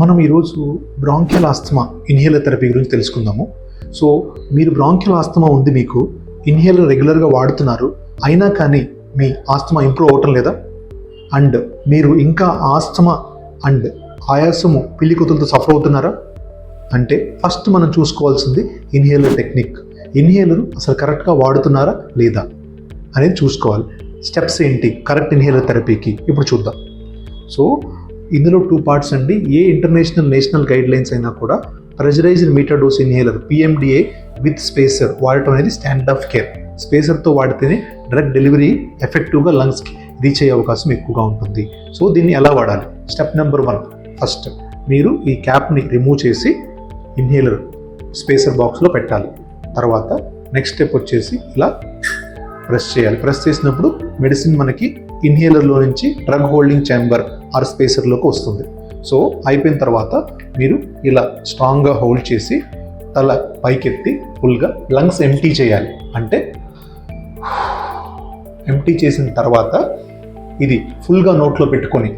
మనం ఈరోజు bronchial asthma inhaler therapy గురించి తెలుసుకుందాము. సో మీరు బ్రాంకియల్ ఆస్తమా ఉంది, మీకు ఇన్హేలర్ రెగ్యులర్గా వాడుతున్నారు, అయినా కానీ మీ ఆస్తమా ఇంప్రూవ్ అవ్వటం లేదా, అండ్ మీరు ఇంకా ఆస్తమా అండ్ ఆయాసము పిల్లికొతులతో సఫర్ అవుతున్నారా అంటే ఫస్ట్ మనం చూసుకోవాల్సింది ఇన్హేలర్ టెక్నిక్. ఇన్హేలర్ అసలు కరెక్ట్గా వాడుతున్నారా లేదా అనేది చూసుకోవాలి. స్టెప్స్ ఏంటి కరెక్ట్ ఇన్హేలర్ థెరపీకి ఇప్పుడు చూద్దాం. సో ఇందులో 2 పార్ట్స్ అండి. ఏ ఇంటర్నేషనల్ నేషనల్ గైడ్ లైన్స్ అయినా కూడా pressurised meter dose inhaler PMDA with spacer వాడటం అనేది స్టాండర్డ్ ఆఫ్ కేర్. స్పేసర్తో వాడితేనే డ్రగ్ డెలివరీ ఎఫెక్టివ్గా లంగ్స్కి రీచ్ అయ్యే అవకాశం ఎక్కువగా ఉంటుంది. సో దీన్ని ఎలా వాడాలి? స్టెప్ నెంబర్ 1, ఫస్ట్ మీరు ఈ క్యాప్ని రిమూవ్ చేసి ఇన్హేలర్ స్పేసర్ బాక్స్లో పెట్టాలి. తర్వాత నెక్స్ట్ స్టెప్ వచ్చేసి ఇలా ప్రెస్ చేయాలి. ప్రెస్ చేసినప్పుడు మెడిసిన్ మనకి ఇన్హేలర్లో నుంచి డ్రగ్ హోల్డింగ్ ఛాంబర్ ఆర్ స్పేసర్లోకి వస్తుంది. సో అయిపోయిన తర్వాత మీరు ఇలా స్ట్రాంగ్గా హోల్డ్ చేసి తల పైకెత్తి ఫుల్గా లంగ్స్ ఎంటీ చేయాలి. అంటే ఎంటీ చేసిన తర్వాత ఇది ఫుల్గా నోట్లో పెట్టుకొని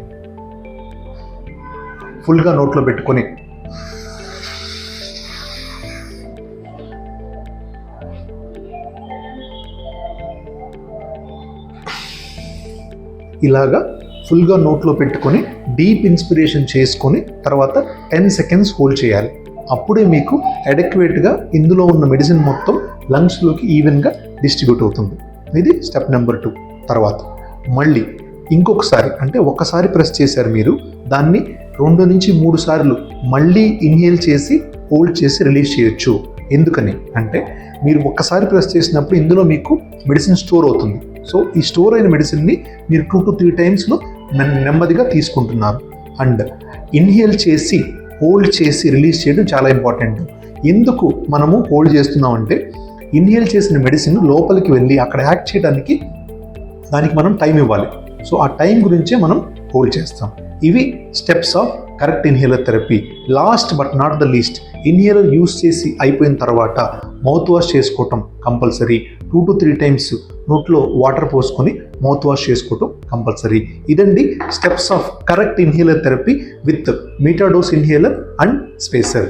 ఇలాగా ఫుల్గా నోట్లో పెట్టుకొని డీప్ ఇన్స్పిరేషన్ చేసుకొని తర్వాత 10 సెకండ్స్ హోల్డ్ చేయాలి. అప్పుడే మీకు అడెక్వేట్గా ఇందులో ఉన్న మెడిసిన్ మొత్తం లంగ్స్లోకి ఈవెన్గా డిస్ట్రిబ్యూట్ అవుతుంది. ఇది స్టెప్ నెంబర్ 2. తర్వాత మళ్ళీ ఇంకొకసారి, అంటే ఒక్కసారి ప్రెస్ చేశారు మీరు, దాన్ని 2 నుంచి 3 సార్లు మళ్ళీ ఇన్హేల్ చేసి హోల్డ్ చేసి రిలీజ్ చేయొచ్చు. ఎందుకని అంటే మీరు ఒక్కసారి ప్రెస్ చేసినప్పుడు ఇందులో మీకు మెడిసిన్ స్టోర్ అవుతుంది. సో ఈ స్టోర్ అయిన మెడిసిన్ని మీరు 2 to 3 టైమ్స్లో నెమ్మదిగా తీసుకుంటున్నారు. అండ్ ఇన్హేల్ చేసి హోల్డ్ చేసి రిలీజ్ చేయడం చాలా ఇంపార్టెంట్. ఎందుకు మనము హోల్డ్ చేస్తున్నామంటే ఇన్హేల్ చేసిన మెడిసిన్ లోపలికి వెళ్ళి అక్కడ యాక్ట్ చేయడానికి దానికి మనం టైం ఇవ్వాలి. సో ఆ టైం గురించే మనం హోల్డ్ చేస్తాం. ఇవి steps of correct inhaler therapy. Last but not the least, inhaler use చేసి అయిపోయిన తర్వాత మౌత్ వాష్ చేసుకోవటం కంపల్సరీ. 2 to 3 టైమ్స్ నోట్లో వాటర్ పోసుకొని మౌత్ వాష్ చేసుకోవటం కంపల్సరీ. ఇదండి steps of correct inhaler therapy with meter dose inhaler and spacer.